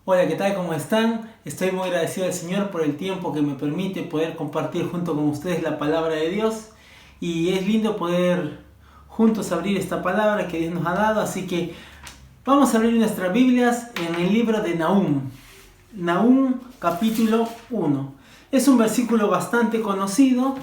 Hola, ¿qué tal? ¿Cómo están? Estoy muy agradecido al Señor por el tiempo que me permite poder compartir junto con ustedes la palabra de Dios. Y es lindo poder juntos abrir esta palabra que Dios nos ha dado. Así que vamos a abrir nuestras Biblias en el libro de Nahum. Nahum capítulo 1. Es un versículo bastante conocido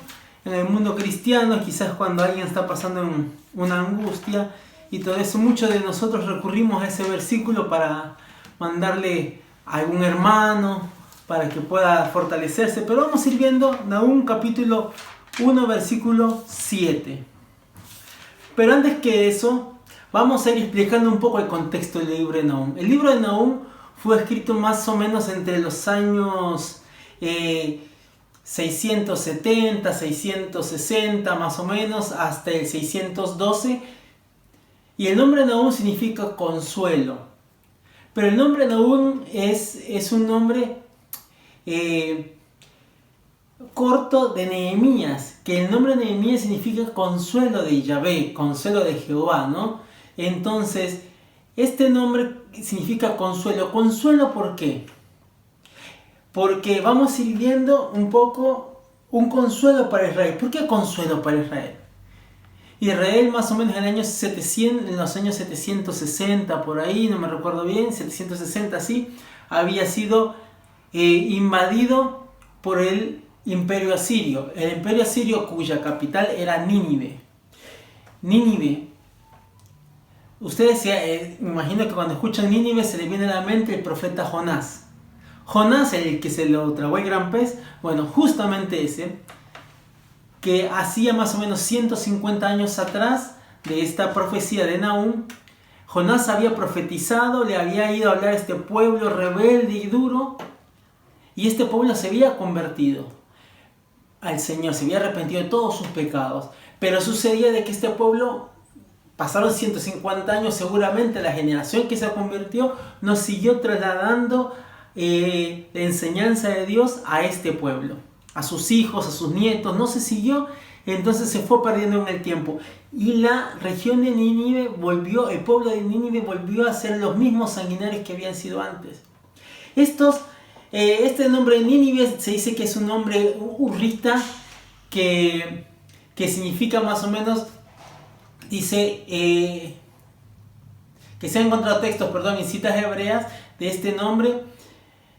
en el mundo cristiano, quizás cuando alguien está pasando en una angustia y todo eso. Muchos de nosotros recurrimos a ese versículo para mandarle a algún hermano para que pueda fortalecerse. Pero vamos a ir viendo Nahum capítulo 1 versículo 7. Pero antes que eso, vamos a ir explicando un poco el contexto del libro de Nahum. El libro de Nahum fue escrito más o menos entre los años 670, 660 más o menos, hasta el 612. Y el nombre Nahum significa consuelo. Pero el nombre Nahum es un nombre corto de Nehemías, que el nombre Nehemías significa consuelo de Yahvé, consuelo de Jehová, ¿no? Entonces, este nombre significa consuelo. ¿Consuelo por qué? Porque vamos a ir viendo un poco un consuelo para Israel. ¿Por qué consuelo para Israel? Israel más o menos en los años 760, por ahí, no me recuerdo bien, 760 sí, había sido invadido por el imperio asirio. El imperio asirio cuya capital era Nínive. Nínive. Ustedes me imagino que cuando escuchan Nínive se les viene a la mente el profeta Jonás. Jonás, el que se lo tragó el gran pez, bueno, justamente ese, que hacía más o menos 150 años atrás de esta profecía de Nahum, Jonás había profetizado, le había ido a hablar a este pueblo rebelde y duro, y este pueblo se había convertido al Señor, se había arrepentido de todos sus pecados, pero sucedía de que este pueblo, pasaron 150 años, seguramente la generación que se convirtió no siguió trasladando la enseñanza de Dios a este pueblo, a sus hijos, a sus nietos, no se siguió, entonces se fue perdiendo en el tiempo. Y la región de Nínive volvió, el pueblo de Nínive volvió a ser los mismos sanguinarios que habían sido antes. Este nombre de Nínive se dice que es un nombre urrita que significa más o menos, dice, que se han encontrado textos, en citas hebreas de este nombre,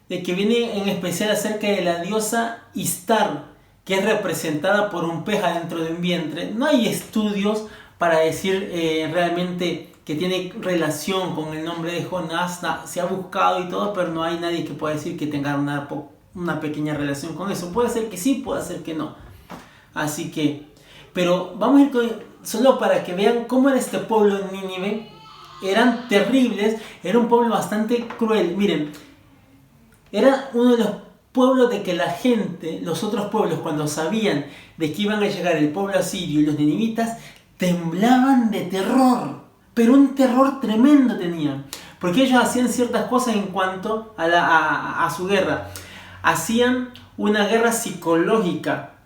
de que viene en especial acerca de la diosa Istar, que es representada por un pez adentro de un vientre. No hay estudios para decir realmente que tiene relación con el nombre de Jonás. Se ha buscado y todo, pero no hay nadie que pueda decir que tenga una pequeña relación con eso. Puede ser que sí, puede ser que no. Así que, pero vamos a ir solo para que vean cómo era este pueblo de Nínive. Eran terribles, era un pueblo bastante cruel. Miren, era uno de los pueblos de que la gente, los otros pueblos, cuando sabían de que iban a llegar el pueblo asirio y los ninivitas, temblaban de terror. Pero un terror tremendo tenían. Porque ellos hacían ciertas cosas en cuanto a su guerra. Hacían una guerra psicológica.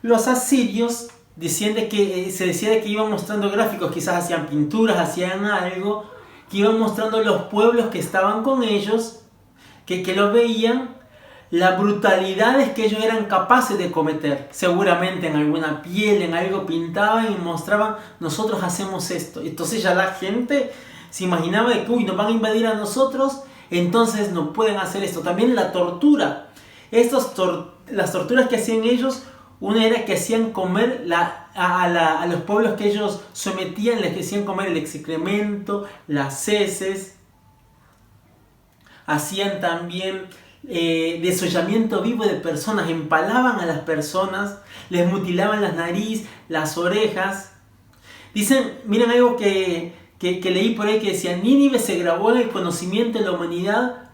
Los asirios se decía de que iban mostrando gráficos, quizás hacían pinturas, hacían algo, que iban mostrando los pueblos que estaban con ellos, que los veían, las brutalidades que ellos eran capaces de cometer. Seguramente en alguna piel, en algo pintaban y mostraban, nosotros hacemos esto. Entonces ya la gente se imaginaba de que nos van a invadir a nosotros, entonces no pueden hacer esto. También la tortura. Las torturas que hacían ellos, una era que hacían comer a los pueblos que ellos sometían, les hacían comer el excremento, las heces. Hacían también desollamiento vivo de personas, empalaban a las personas, les mutilaban la nariz, las orejas. Dicen, miren algo que leí por ahí que decía: Nínive se grabó en el conocimiento de la humanidad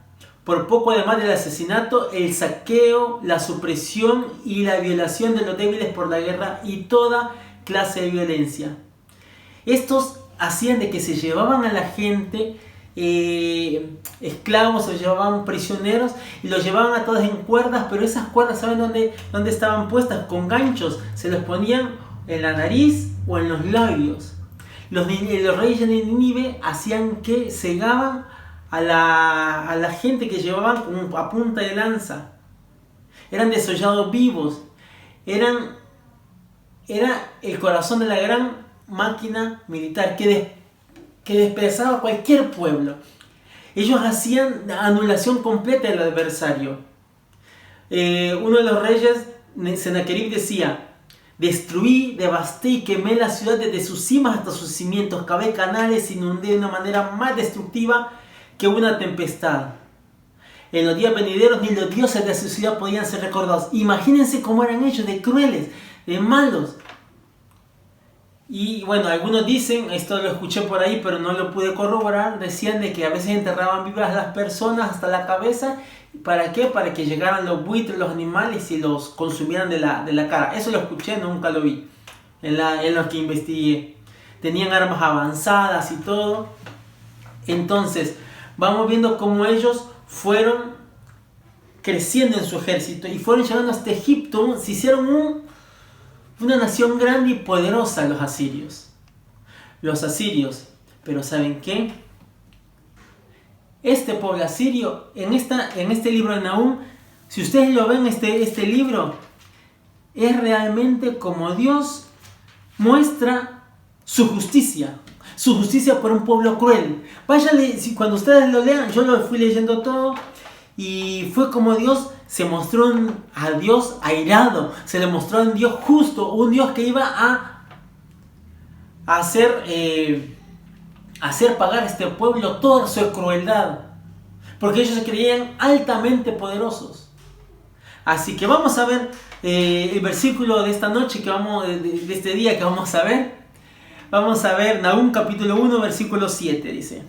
por poco, además del asesinato, el saqueo, la supresión y la violación de los débiles por la guerra y toda clase de violencia. Estos hacían de que se llevaban a la gente esclavos, o llevaban prisioneros y los llevaban a todos en cuerdas, pero esas cuerdas, ¿saben dónde estaban puestas? Con ganchos, se los ponían en la nariz o en los labios. Los reyes de Nínive hacían que cegaban a la gente que llevaban a punta de lanza. Eran desollados vivos. Era el corazón de la gran máquina militar que despedazaba cualquier pueblo. Ellos hacían anulación completa del adversario. Uno de los reyes, Sennacherib, decía: destruí, devasté y quemé la ciudad desde sus cimas hasta sus cimientos, cavé canales, inundé de una manera más destructiva que una tempestad. En los días venideros ni los dioses de su ciudad podían ser recordados. Imagínense cómo eran ellos de crueles, de malos. Y bueno, algunos dicen, esto lo escuché por ahí pero no lo pude corroborar, decían de que a veces enterraban vivas a las personas hasta la cabeza. ¿Para qué? Para que llegaran los buitres, los animales y los consumieran de la cara. Eso lo escuché, nunca lo vi en lo que investigué. Tenían armas avanzadas y todo. Entonces vamos viendo cómo ellos fueron creciendo en su ejército y fueron llegando hasta Egipto. Se hicieron una nación grande y poderosa los asirios. Pero ¿saben qué? Este pueblo asirio, en este libro de Nahum, si ustedes lo ven, este libro, es realmente como Dios muestra su justicia por un pueblo cruel. Váyanle, cuando ustedes lo lean, yo lo fui leyendo todo, y fue como Dios se mostró a Dios airado, se le mostró a un Dios justo, un Dios que iba a hacer pagar a este pueblo toda su crueldad, porque ellos se creían altamente poderosos. Así que vamos a ver el versículo de esta noche, de este día que vamos a ver. Vamos a ver Nahum capítulo 1, versículo 7, dice: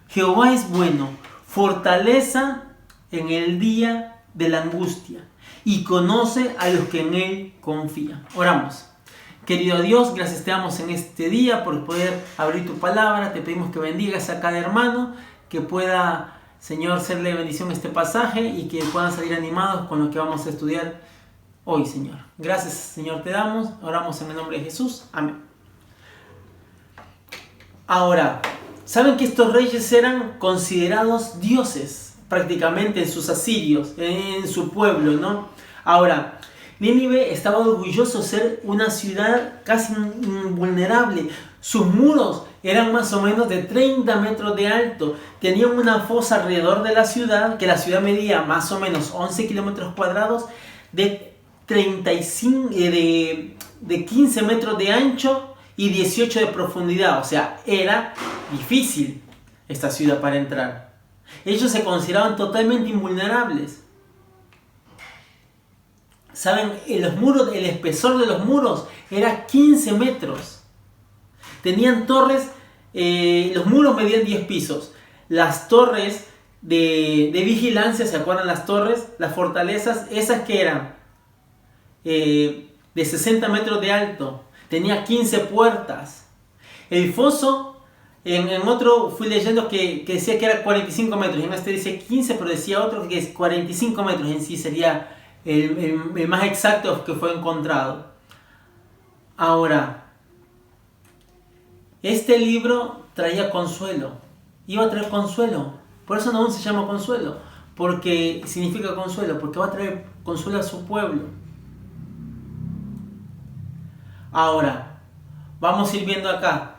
Jehová es bueno, fortaleza en el día de la angustia, y conoce a los que en él confían. Oramos. Querido Dios, gracias te damos en este día por poder abrir tu palabra. Te pedimos que bendigas a cada hermano, que pueda, Señor, serle bendición a este pasaje y que puedan salir animados con lo que vamos a estudiar hoy, Señor. Gracias, Señor, te damos. Oramos en el nombre de Jesús. Amén. Ahora, ¿saben que estos reyes eran considerados dioses prácticamente en sus asirios, en su pueblo, ¿no? Ahora, Nínive estaba orgulloso de ser una ciudad casi invulnerable. Sus muros eran más o menos de 30 metros de alto. Tenían una fosa alrededor de la ciudad, que la ciudad medía más o menos 11 kilómetros cuadrados, de 15 metros de ancho y 18 de profundidad. O sea, era difícil esta ciudad para entrar. Ellos se consideraban totalmente invulnerables. ¿Saben? Los muros, el espesor de los muros era 15 metros. Tenían torres, los muros medían 10 pisos. Las torres de vigilancia, ¿se acuerdan las torres? Las fortalezas, esas que eran de 60 metros de alto. Tenía 15 puertas. El foso, en otro fui leyendo que decía que era 45 metros. En este dice 15, pero decía otro que es 45 metros en sí. Sería el más exacto que fue encontrado. Ahora, este libro traía consuelo. Iba a traer consuelo. Por eso Nahum se llama consuelo. Porque significa consuelo. Porque va a traer consuelo a su pueblo. Ahora, vamos a ir viendo acá.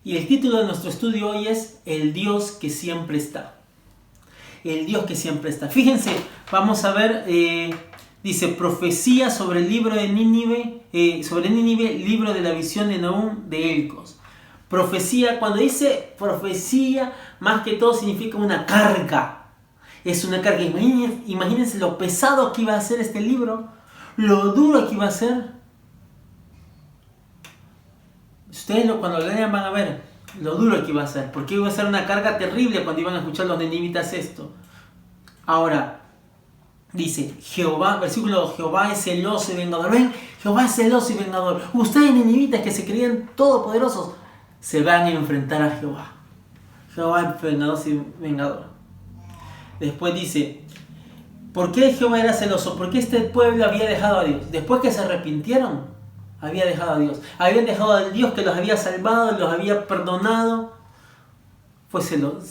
Y el título de nuestro estudio hoy es El Dios que siempre está. El Dios que siempre está. Fíjense, vamos a ver, dice, profecía sobre el libro de Nínive, libro de la visión de Nahum de Elcos. Profecía, cuando dice profecía, más que todo significa una carga. Es una carga. Imagínense lo pesado que iba a ser este libro, lo duro que iba a ser. Ustedes cuando lo lean van a ver lo duro que iba a ser, porque iba a ser una carga terrible cuando iban a escuchar los ninivitas esto. Ahora, dice, Jehová, versículo, Jehová es celoso y vengador. Ven, Jehová es celoso y vengador. Ustedes ninivitas que se creían todopoderosos, se van a enfrentar a Jehová. Jehová es celoso y vengador. Después dice, ¿por qué Jehová era celoso? Porque este pueblo había dejado a Dios. Después que se arrepintieron, había dejado a Dios. Habían dejado al Dios que los había salvado, los había perdonado.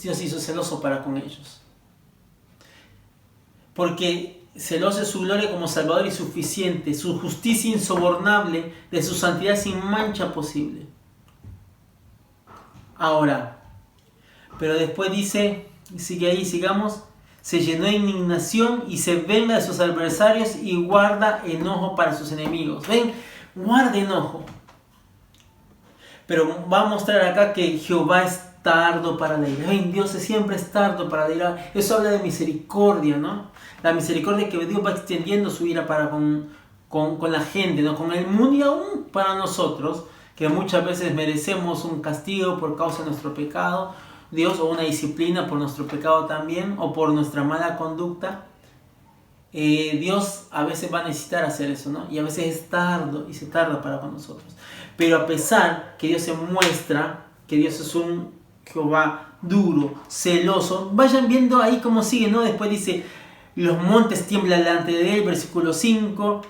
Dios hizo celoso para con ellos. Porque celoso es su gloria como Salvador y suficiente, su justicia insobornable, de su santidad sin mancha posible. Ahora, pero después dice, sigue ahí, sigamos, se llenó de indignación y se venga de sus adversarios y guarda enojo para sus enemigos. Ven, guarda enojo. Pero va a mostrar acá que Jehová es tardo para la ira. Ven, Dios siempre es tardo para la ira. Eso habla de misericordia, ¿no? La misericordia que Dios va extendiendo su ira para con la gente, ¿no? Con el mundo y aún para nosotros, que muchas veces merecemos un castigo por causa de nuestro pecado, Dios, o una disciplina por nuestro pecado también, o por nuestra mala conducta. Dios a veces va a necesitar hacer eso, ¿no? Y a veces es tardo y se tarda para con nosotros. Pero a pesar que Dios se muestra, que Dios es un Jehová duro, celoso, vayan viendo ahí cómo sigue, ¿no? Después dice, los montes tiemblan delante de él, versículo 5.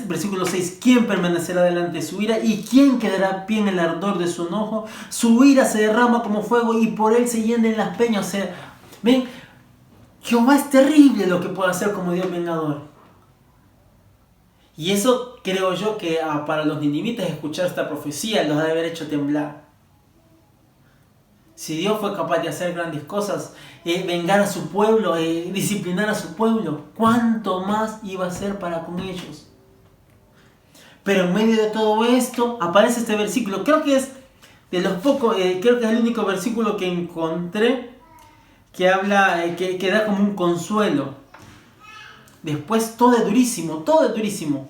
Versículo 6, ¿quién permanecerá delante de su ira? ¿Y quién quedará pie en el ardor de su enojo? Su ira se derrama como fuego y por él se llenan las peñas. O sea, ven, Jehová es terrible lo que puede hacer como Dios vengador. Y eso creo yo que para los ninivitas escuchar esta profecía los ha de haber hecho temblar. Si Dios fue capaz de hacer grandes cosas, vengar a su pueblo, disciplinar a su pueblo, ¿cuánto más iba a hacer para con ellos? Pero en medio de todo esto aparece este versículo. Creo que es de los pocos, creo que es el único versículo que encontré que habla, que da como un consuelo. Después todo es durísimo, todo es durísimo.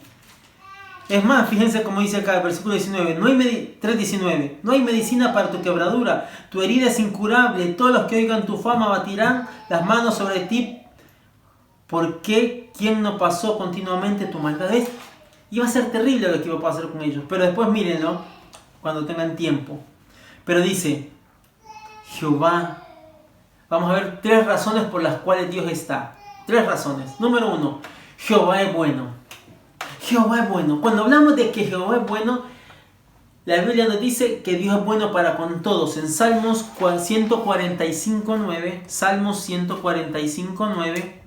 Es más, fíjense como dice acá el versículo 19, 3:19, no hay medicina para tu quebradura, tu herida es incurable, todos los que oigan tu fama batirán las manos sobre ti, porque ¿quién no pasó continuamente tu maldad? ¿Ves? Iba a ser terrible lo que iba a pasar con ellos, pero después mírenlo cuando tengan tiempo. Pero dice, Jehová, vamos a ver 3 razones por las cuales Dios está. 3 razones. Número 1, Jehová es bueno. Jehová es bueno. Cuando hablamos de que Jehová es bueno, la Biblia nos dice que Dios es bueno para con todos. En Salmos 145:9, Salmos 145:9,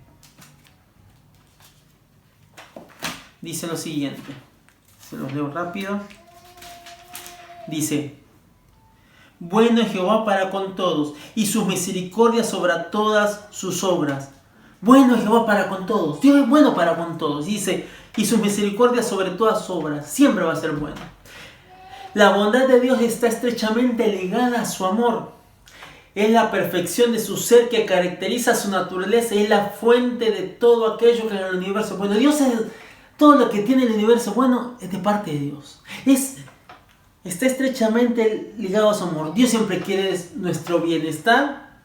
dice lo siguiente. Se los leo rápido. Dice, bueno es Jehová para con todos, y sus misericordias sobre todas sus obras. Bueno es Jehová para con todos. Dios es bueno para con todos. Dice, y sus misericordias sobre todas sus obras. Siempre va a ser bueno. La bondad de Dios está estrechamente ligada a su amor. Es la perfección de su ser que caracteriza su naturaleza. Es la fuente de todo aquello que en el universo es bueno. Dios es todo lo que tiene el universo bueno, es de parte de Dios. Está estrechamente ligado a su amor. Dios siempre quiere nuestro bienestar.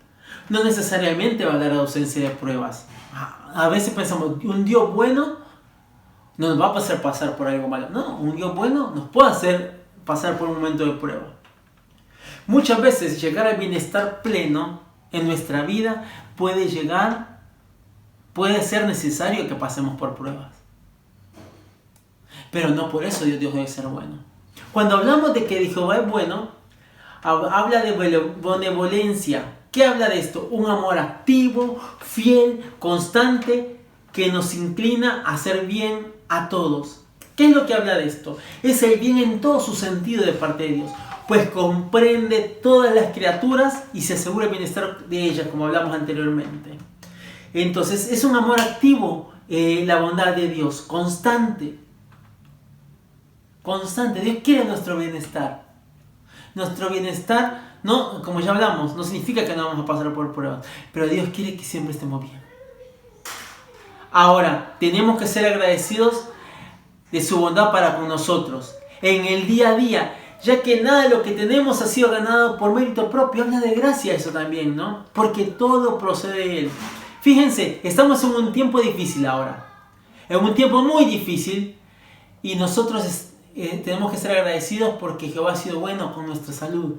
No necesariamente va a dar ausencia de pruebas. A veces pensamos, un Dios bueno no nos va a hacer pasar por algo malo. No, un Dios bueno nos puede hacer pasar por un momento de prueba. Muchas veces llegar al bienestar pleno en nuestra vida puede ser necesario que pasemos por pruebas. Pero no por eso Dios debe ser bueno. Cuando hablamos de que Jehová es bueno, habla de benevolencia. ¿Qué habla de esto? Un amor activo, fiel, constante, que nos inclina a hacer bien a todos. ¿Qué es lo que habla de esto? Es el bien en todo su sentido de parte de Dios, pues comprende todas las criaturas y se asegura el bienestar de ellas, como hablamos anteriormente. Entonces es un amor activo, la bondad de Dios, constante. Dios quiere nuestro bienestar. Nuestro bienestar, no, como ya hablamos, no significa que no vamos a pasar por pruebas, pero Dios quiere que siempre estemos bien. Ahora, tenemos que ser agradecidos de su bondad para con nosotros, en el día a día, ya que nada de lo que tenemos ha sido ganado por mérito propio. Habla de gracia eso también, ¿no? Porque todo procede de Él. Fíjense, estamos en un tiempo difícil ahora, en un tiempo muy difícil, y nosotros tenemos que ser agradecidos porque Jehová ha sido bueno con nuestra salud.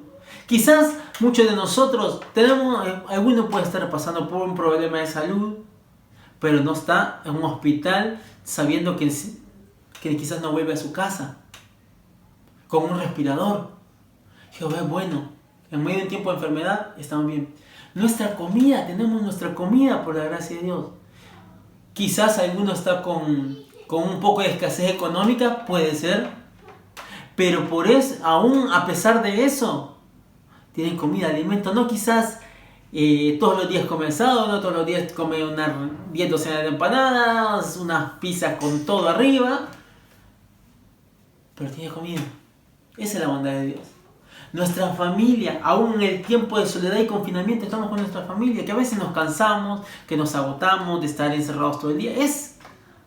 Quizás muchos de nosotros alguno puede estar pasando por un problema de salud, pero no está en un hospital sabiendo que quizás no vuelve a su casa con un respirador. Jehová es bueno En medio de un tiempo de enfermedad, estamos bien. Nuestra comida, tenemos nuestra comida por la gracia de Dios. Quizás alguno está con un poco de escasez económica, puede ser. Pero por eso, aún a pesar de eso, tienen comida, alimento. No quizás todos los días come asado, no todos los días come unas 10 docenas de empanadas, unas pizzas con todo arriba. Pero tiene comida. Esa es la bondad de Dios. Nuestra familia, aún en el tiempo de soledad y confinamiento, estamos con nuestra familia, que a veces nos cansamos, que nos agotamos de estar encerrados todo el día. Es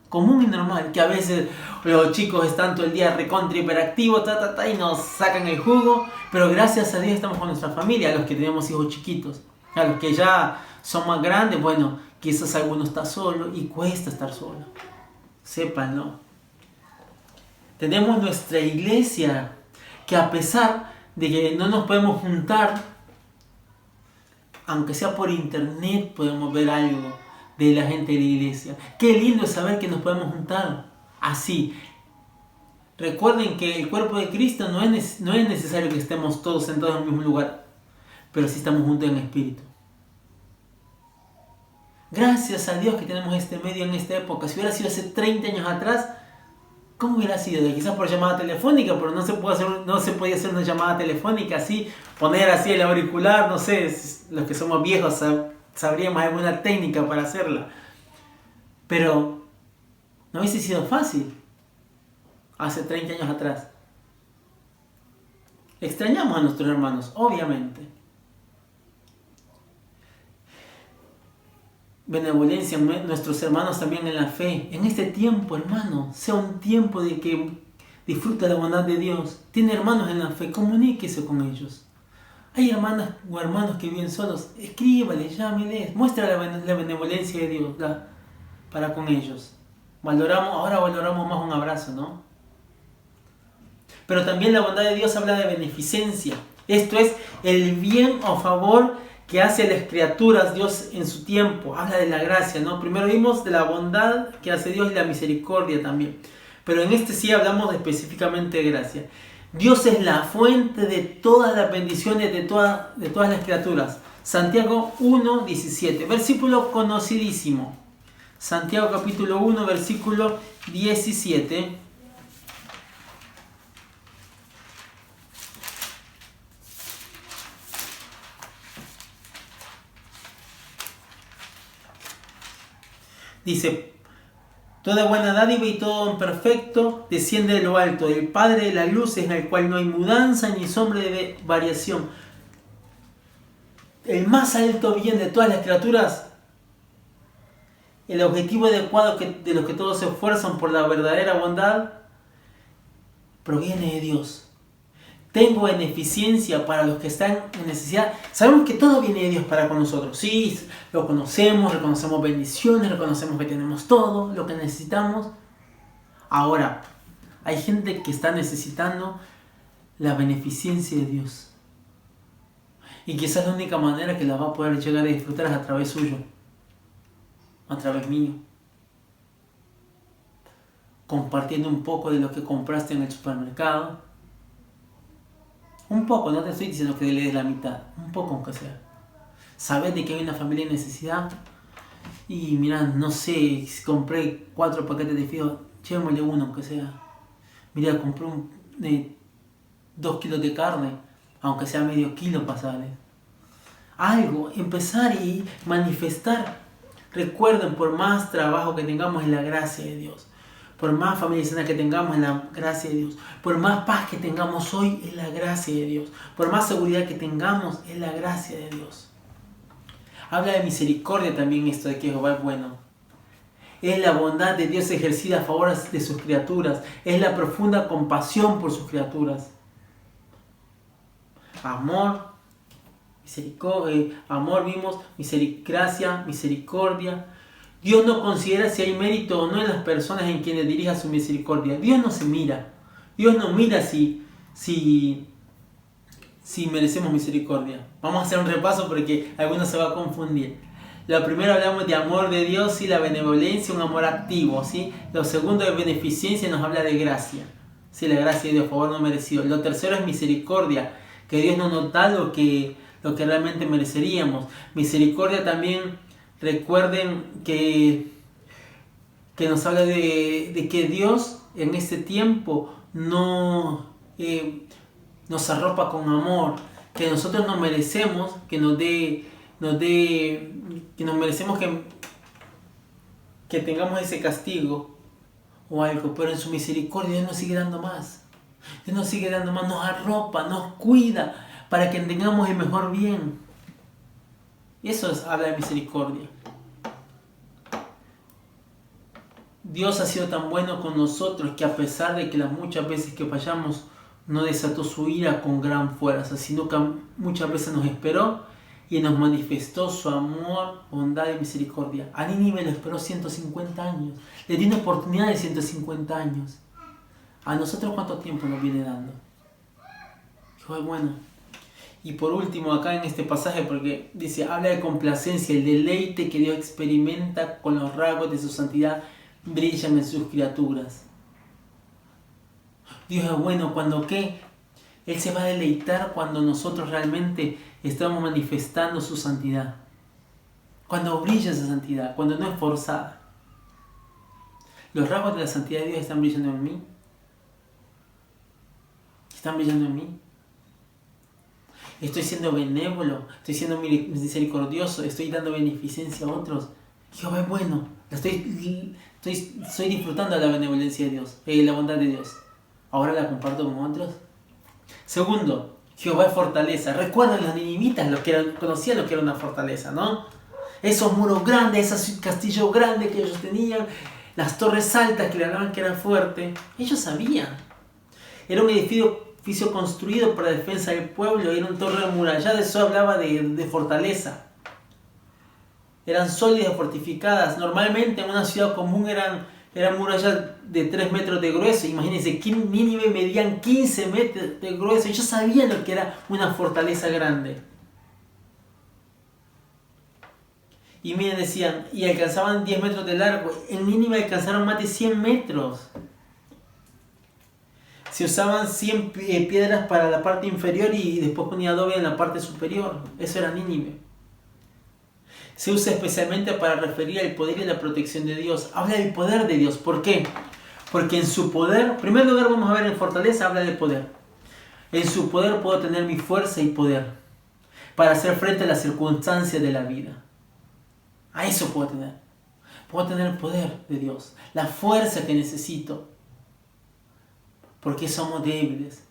común y normal que a veces los chicos están todo el día recontra hiperactivos y nos sacan el jugo, pero gracias a Dios estamos con nuestra familia, a los que tenemos hijos chiquitos. A los que ya son más grandes, bueno, quizás alguno está solo y cuesta estar solo. Sépanlo. Tenemos nuestra iglesia, que a pesar de que no nos podemos juntar, aunque sea por internet, podemos ver algo de la gente de la iglesia. Qué lindo es saber que nos podemos juntar así. Recuerden que el cuerpo de Cristo no es necesario que estemos todos sentados en el mismo lugar, pero sí estamos juntos en espíritu. Gracias a Dios que tenemos este medio en esta época. Si hubiera sido hace 30 años atrás, ¿cómo hubiera sido? Quizás por llamada telefónica, pero no se podía hacer una llamada telefónica así, poner así el auricular, no sé, los que somos viejos sabríamos alguna técnica para hacerla. Pero no hubiese sido fácil hace 30 años atrás. Extrañamos a nuestros hermanos, obviamente. Benevolencia, nuestros hermanos también en la fe. En este tiempo, hermano, sea un tiempo de que disfruta la bondad de Dios. Tiene hermanos en la fe, comuníquese con ellos. Hay hermanas o hermanos que viven solos, escríbales, llámeles, muestra la benevolencia de Dios para con ellos. Ahora valoramos más un abrazo, ¿no? Pero también la bondad de Dios habla de beneficencia. Esto es el bien o favor que hace a las criaturas Dios en su tiempo. Habla de la gracia, ¿no? Primero vimos de la bondad que hace Dios y la misericordia también. Pero en este sí hablamos específicamente de gracia. Dios es la fuente de todas las bendiciones de todas las criaturas. Santiago 1:17, versículo conocidísimo. Santiago capítulo 1, versículo 17. Dice: toda buena dádiva y todo don perfecto desciende de lo alto, del Padre de las luces, en el cual no hay mudanza ni sombra de variación. El más alto bien de todas las criaturas, el objetivo adecuado de los que todos se esfuerzan por la verdadera bondad, proviene de Dios. Tengo beneficencia para los que están en necesidad. Sabemos que todo viene de Dios para con nosotros. Sí, lo conocemos, reconocemos bendiciones, reconocemos que tenemos todo lo que necesitamos. Ahora, hay gente que está necesitando la beneficencia de Dios. Y quizás la única manera que la va a poder llegar a disfrutar es a través suyo, a través mío. Compartiendo un poco de lo que compraste en el supermercado. Un poco, no te estoy diciendo que le des la mitad, un poco aunque sea. Sabes de que hay una familia en necesidad y mira, no sé, compré 4 paquetes de fideos, llévamele uno aunque sea. Mira, compré 2 kilos de carne, aunque sea medio kilo pasarle. Algo, empezar y manifestar. Recuerden, por más trabajo que tengamos en la gracia de Dios, por más familia sana que tengamos en la gracia de Dios, por más paz que tengamos hoy en la gracia de Dios, por más seguridad que tengamos en la gracia de Dios. Habla de misericordia también esto de que Jehová es bueno. Es la bondad de Dios ejercida a favor de sus criaturas. Es la profunda compasión por sus criaturas. Amor, misericordia, amor vimos, gracia, misericordia. Dios no considera si hay mérito o no en las personas en quienes dirija su misericordia. Dios no se mira. Dios no mira si merecemos misericordia. Vamos a hacer un repaso porque algunos se va a confundir. Lo primero hablamos de amor de Dios y la benevolencia, un amor activo, ¿sí? Lo segundo de beneficencia, nos habla de gracia, ¿sí? La gracia de Dios, favor no merecido. Lo tercero es misericordia, que Dios no nos da lo que realmente mereceríamos. Misericordia también, recuerden que nos habla de que Dios en este tiempo no nos arropa con amor, que nosotros nos merecemos, que nos merecemos que tengamos ese castigo o algo, pero en su misericordia Dios nos sigue dando más. Dios nos sigue dando más, nos arropa, nos cuida para que tengamos el mejor bien. Y eso habla de misericordia. Dios ha sido tan bueno con nosotros que a pesar de que las muchas veces que fallamos, no desató su ira con gran fuerza, sino que muchas veces nos esperó y nos manifestó su amor, bondad y misericordia. A Nínive lo esperó 150 años. Le dio una oportunidad de 150 años. ¿A nosotros cuánto tiempo nos viene dando? Qué bueno. Y por último, acá en este pasaje, porque dice, habla de complacencia, el deleite que Dios experimenta con los rasgos de su santidad brillan en sus criaturas. Dios es bueno cuando ¿qué? Él se va a deleitar cuando nosotros realmente estamos manifestando su santidad. Cuando brilla esa santidad, cuando no es forzada. Los rasgos de la santidad de Dios están brillando en mí. Están brillando en mí. Estoy siendo benévolo, estoy siendo misericordioso, estoy dando beneficencia a otros. Jehová es bueno. Estoy disfrutando de la benevolencia de Dios, la bondad de Dios. Ahora la comparto con otros. Segundo, Jehová es fortaleza. Recuerden los ninivitas, conocían lo que era una fortaleza, ¿no? Esos muros grandes, esos castillos grandes que ellos tenían, las torres altas que le hablaban que eran fuertes. Ellos sabían. Era un edificio construido para defensa del pueblo, era una torre amurallada, eso hablaba de fortaleza. Eran sólidas, fortificadas. Normalmente en una ciudad común eran murallas de 3 metros de grueso. Imagínense, Nínive medían 15 metros de grueso. Ellos sabían lo que era una fortaleza grande. Y miren, decían, y alcanzaban 10 metros de largo. En Nínive alcanzaron más de 100 metros. Se usaban 100 piedras para la parte inferior y después ponía adobe en la parte superior. Eso era Nínive. Se usa especialmente para referir al poder y la protección de Dios. Habla del poder de Dios. ¿Por qué? Porque en su poder, en primer lugar vamos a ver en fortaleza, habla del poder. En su poder puedo tener mi fuerza y poder para hacer frente a las circunstancias de la vida. A eso puedo tener. Puedo tener el poder de Dios, la fuerza que necesito. Porque somos débiles.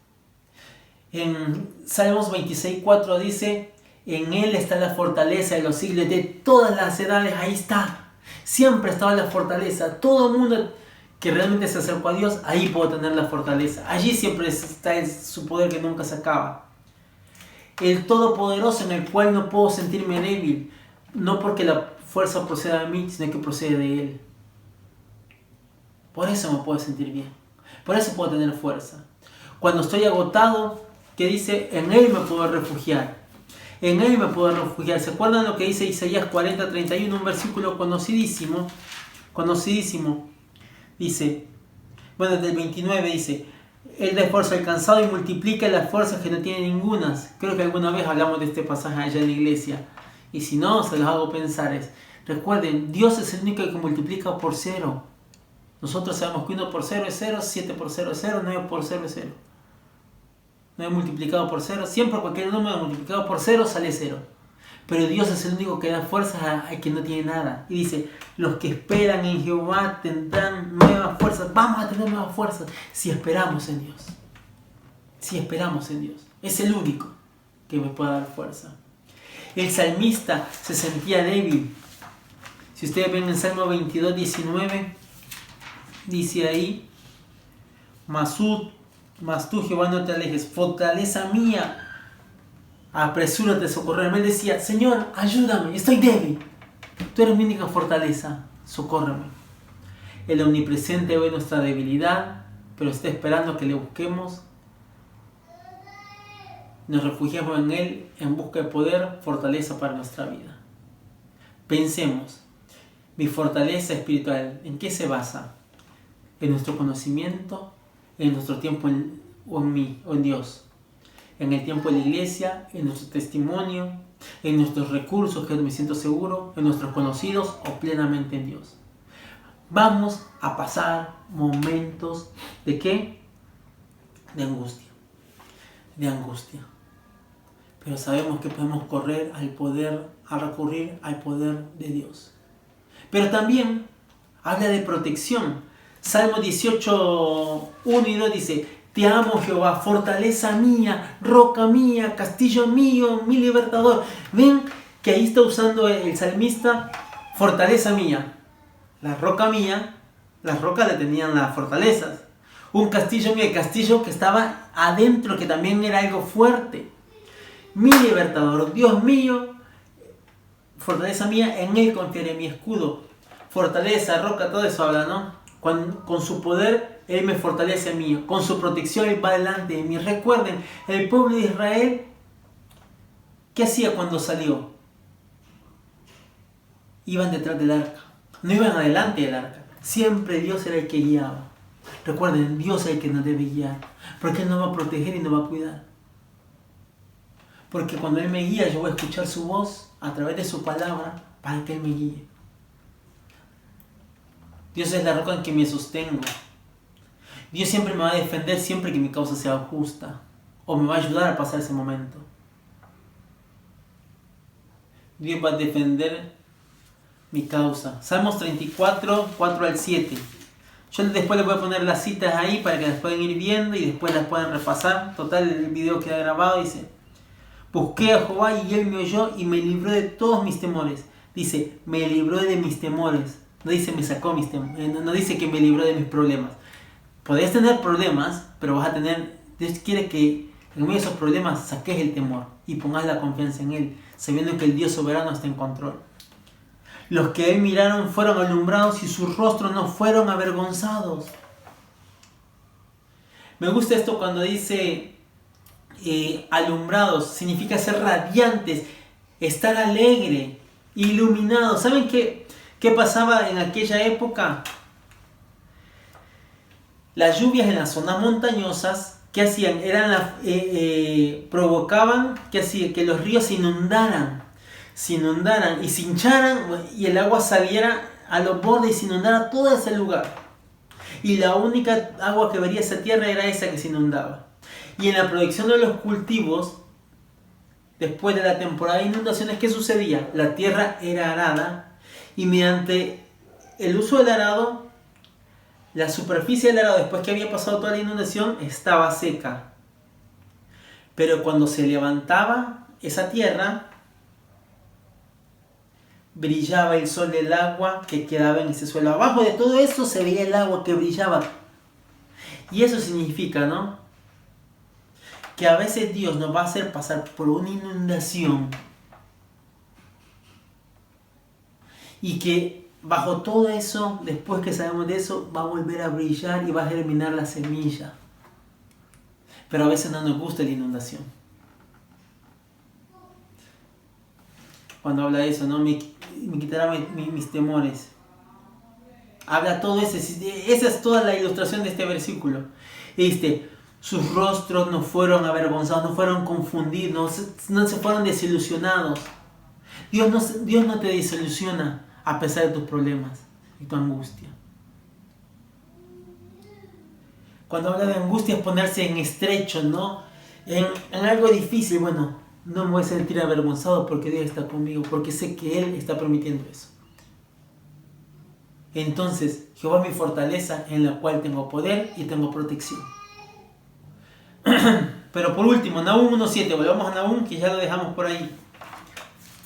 En Salmos 26:4 dice, en Él está la fortaleza de los siglos, de todas las edades, ahí está. Siempre estaba la fortaleza. Todo el mundo que realmente se acercó a Dios, ahí puedo tener la fortaleza. Allí siempre está su poder que nunca se acaba. El Todopoderoso en el cual no puedo sentirme débil, no porque la fuerza proceda de mí, sino que procede de Él. Por eso me puedo sentir bien. Por eso puedo tener fuerza. Cuando estoy agotado, ¿qué dice? En Él me puedo refugiar. En Él me puedo refugiar. ¿Se acuerdan lo que dice Isaías 40:31? Un versículo conocidísimo. Dice, bueno, del 29 dice, Él da fuerza al cansado y multiplica las fuerzas que no tiene ningunas. Creo que alguna vez hablamos de este pasaje allá en la iglesia. Y si no, se los hago pensar. Recuerden, Dios es el único que multiplica por 0. Nosotros sabemos que 1 por 0 es 0, 7 por 0 es 0, 9 por 0 es 0. 9 multiplicado por 0, siempre cualquier número multiplicado por 0 sale 0. Pero Dios es el único que da fuerzas a quien no tiene nada. Y dice, los que esperan en Jehová tendrán nuevas fuerzas. Vamos a tener nuevas fuerzas si esperamos en Dios. Si esperamos en Dios. Es el único que me puede dar fuerza. El salmista se sentía débil. Si ustedes ven en Salmo 22:19, dice ahí, Mas tú, Jehová, no te alejes, fortaleza mía, apresúrate a socorrerme. Él decía, Señor, ayúdame, estoy débil. Tú eres mi única fortaleza, socórreme. El omnipresente ve nuestra debilidad, pero está esperando que le busquemos. Nos refugiamos en Él en busca de poder, fortaleza para nuestra vida. Pensemos, mi fortaleza espiritual, ¿en qué se basa? ¿En nuestro conocimiento? ¿En nuestro tiempo en mí o en Dios? en el tiempo de la iglesia, en nuestro testimonio, en nuestros recursos, que me siento seguro, en nuestros conocidos o plenamente en Dios. Vamos a pasar momentos ¿de qué? De angustia. De angustia. Pero sabemos que podemos correr a recurrir al poder de Dios. Pero también habla de protección. Salmo 18, 1 y 2 dice: Te amo, Jehová, fortaleza mía, roca mía, castillo mío, mi libertador. Ven que ahí está usando el salmista fortaleza mía. La roca mía, las rocas detenían las fortalezas. Un castillo mío, el castillo que estaba adentro, que también era algo fuerte. Mi libertador, Dios mío, fortaleza mía, en Él confiaré, mi escudo. Fortaleza, roca, todo eso habla, ¿no? Con su poder, Él me fortalece a mí. Con su protección, Él va delante de mí. Recuerden, el pueblo de Israel, ¿qué hacía cuando salió? Iban detrás del arca. No iban adelante del arca. Siempre Dios era el que guiaba. Recuerden, Dios es el que nos debe guiar. Porque Él nos va a proteger y nos va a cuidar. Porque cuando Él me guía, yo voy a escuchar su voz a través de su palabra para que Él me guíe. Dios es la roca en que me sostengo. Dios siempre me va a defender siempre que mi causa sea justa. O me va a ayudar a pasar ese momento. Dios va a defender mi causa. Salmos 34, 4 al 7. Yo después les voy a poner las citas ahí para que las puedan ir viendo y después las puedan repasar. Total, el video queda grabado. Dice: Busqué a Jehová y Él me oyó y me libró de todos mis temores. Dice, me libró de mis temores. No dice me sacó mis temores. No dice que me libró de mis problemas. Podés tener problemas, pero vas a tener... Dios quiere que en medio de esos problemas saques el temor y pongas la confianza en Él, sabiendo que el Dios soberano está en control. Los que Él miraron fueron alumbrados y sus rostros no fueron avergonzados. Me gusta esto cuando dice... alumbrados, significa ser radiantes, estar alegre, iluminados. ¿Saben qué pasaba en aquella época? Las lluvias en las zonas montañosas, ¿qué hacían? Provocaban que los ríos se inundaran y se hincharan y el agua saliera a los bordes y se inundara todo ese lugar. Y la única agua que vería esa tierra era esa que se inundaba. Y en la producción de los cultivos, después de la temporada de inundaciones, ¿qué sucedía? La tierra era arada y mediante el uso del arado, la superficie del arado, después que había pasado toda la inundación, estaba seca. Pero cuando se levantaba esa tierra, brillaba el sol del agua que quedaba en ese suelo. Abajo de todo eso se veía el agua que brillaba. Y eso significa, ¿no?, que a veces Dios nos va a hacer pasar por una inundación y que bajo todo eso, después que sabemos de eso, va a volver a brillar y va a germinar la semilla. Pero a veces no nos gusta la inundación. Cuando habla de eso, ¿no? Me quitará mis temores. Habla todo eso. Esa es toda la ilustración de este versículo. Sus rostros no fueron avergonzados, no fueron confundidos, no se fueron desilusionados. Dios no te desilusiona a pesar de tus problemas y tu angustia. Cuando habla de angustia es ponerse en estrecho, ¿no? En algo difícil. Bueno, no me voy a sentir avergonzado porque Dios está conmigo, porque sé que Él está permitiendo eso. Entonces, Jehová es mi fortaleza en la cual tengo poder y tengo protección. Pero por último, Nahum 1.7, volvamos a Nahum, que ya lo dejamos por ahí.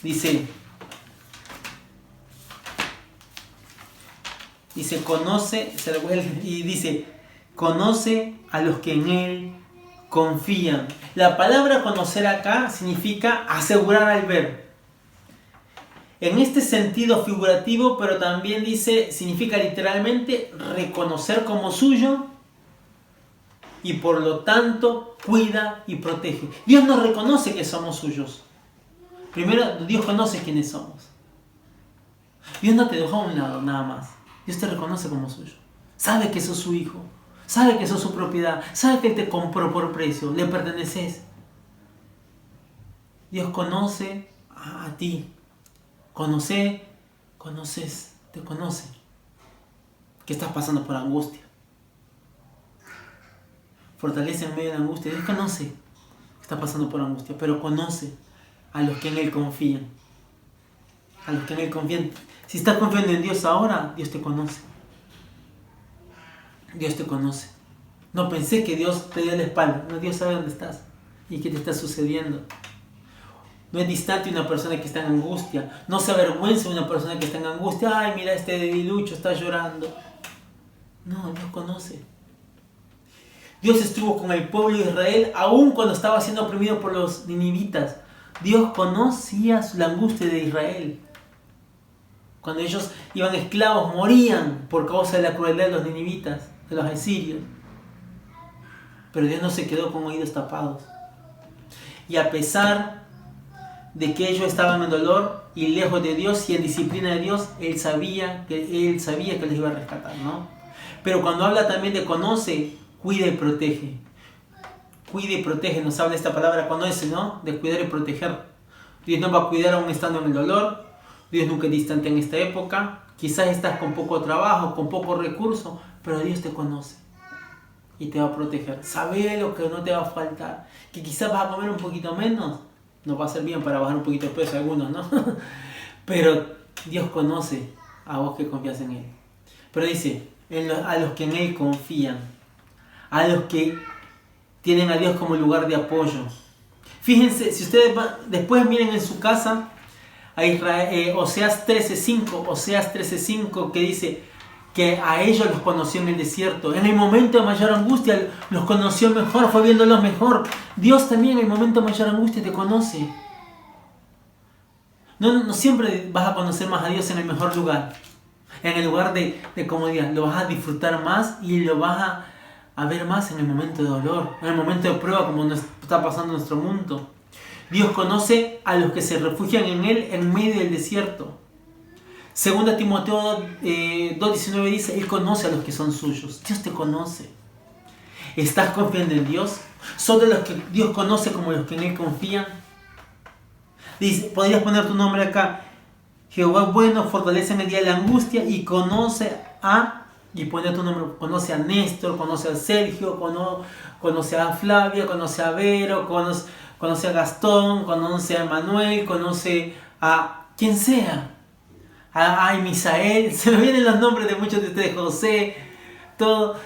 Dice, conoce a los que en Él confían. La palabra conocer acá significa asegurar al ver. En este sentido figurativo, pero también significa literalmente reconocer como suyo y por lo tanto cuida y protege. Dios nos reconoce que somos suyos. Primero, Dios conoce quiénes somos. Dios no te deja a un lado nada más. Dios te reconoce como suyo. Sabe que sos su hijo. Sabe que sos su propiedad. Sabe que Él te compró por precio. Le perteneces. Dios conoce a ti. Te conoce. Que estás pasando por angustia. Fortalece en medio de la angustia. Dios conoce que estás pasando por angustia, pero conoce a los que en Él confían. A los que en Él confían. Si estás confiando en Dios ahora, Dios te conoce. Dios te conoce. No pensé que Dios te dio la espalda. No, Dios sabe dónde estás y qué te está sucediendo. No es distante una persona que está en angustia. No se avergüenza una persona que está en angustia. Ay, mira, este debilucho está llorando. No, Dios conoce. Dios estuvo con el pueblo de Israel aún cuando estaba siendo oprimido por los ninivitas. Dios conocía la angustia de Israel. Cuando ellos iban esclavos, morían por causa de la crueldad de los ninivitas, de los asirios. Pero Dios no se quedó con oídos tapados. Y a pesar de que ellos estaban en dolor y lejos de Dios y en disciplina de Dios, Él sabía que les iba a rescatar, ¿no? Pero cuando habla también de conoce, cuida y protege. Cuida y protege, nos habla esta palabra conoce, ¿no? De cuidar y proteger. Dios no va a cuidar aún estando en el dolor. Dios nunca es distante en esta época. Quizás estás con poco trabajo, con poco recurso, pero Dios te conoce y te va a proteger. Sabe lo que no te va a faltar. Que quizás vas a comer un poquito menos. Nos va a hacer bien para bajar un poquito de peso algunos, ¿no? Pero Dios conoce a vos que confías en Él. Pero dice, a los que en Él confían, a los que tienen a Dios como lugar de apoyo. Fíjense, si ustedes después miren en su casa a Israel, Oseas 13:5, que dice que a ellos los conoció en el desierto. En el momento de mayor angustia los conoció mejor, fue viéndolos mejor. Dios también en el momento de mayor angustia te conoce. No siempre vas a conocer más a Dios en el mejor lugar. En el lugar de comodidad. Lo vas a disfrutar más y lo vas a ver más en el momento de dolor, en el momento de prueba, como nos está pasando en nuestro mundo. Dios conoce a los que se refugian en Él en medio del desierto. 2 Timoteo 2:19 dice, Él conoce a los que son suyos. Dios te conoce. ¿Estás confiando en Dios? ¿Son de los que Dios conoce como los que en Él confían? Dice, podrías poner tu nombre acá. Jehová bueno, fortalece en el día de la angustia y conoce a... Y pone tu nombre, conoce a Néstor, conoce a Sergio, conoce a Flavia, conoce a Vero, conoce a Gastón, conoce a Manuel, conoce a quien sea. A Misael, se me vienen los nombres de muchos de ustedes, José, todo.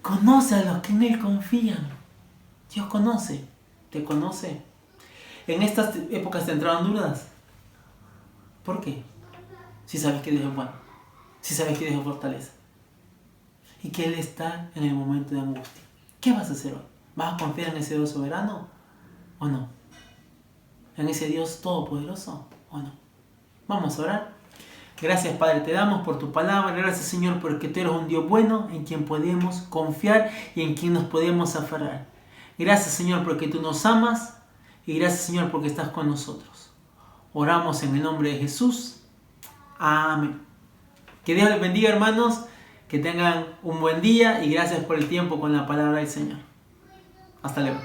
Conoce a los que en Él confían. Dios conoce, te conoce. En estas épocas te entraron dudas. ¿Por qué? Si sabes que Dios es bueno, si sabes que Dios es fortaleza y que Él está en el momento de angustia. ¿Qué vas a hacer hoy? ¿Vas a confiar en ese Dios soberano o no? ¿En ese Dios todopoderoso o no? Vamos a orar. Gracias, Padre, te damos por tu palabra. Gracias, Señor, porque tú eres un Dios bueno en quien podemos confiar y en quien nos podemos aferrar. Gracias, Señor, porque tú nos amas y gracias, Señor, porque estás con nosotros. Oramos en el nombre de Jesús. Amén. Que Dios les bendiga, hermanos. Que tengan un buen día y gracias por el tiempo con la palabra del Señor. Hasta luego.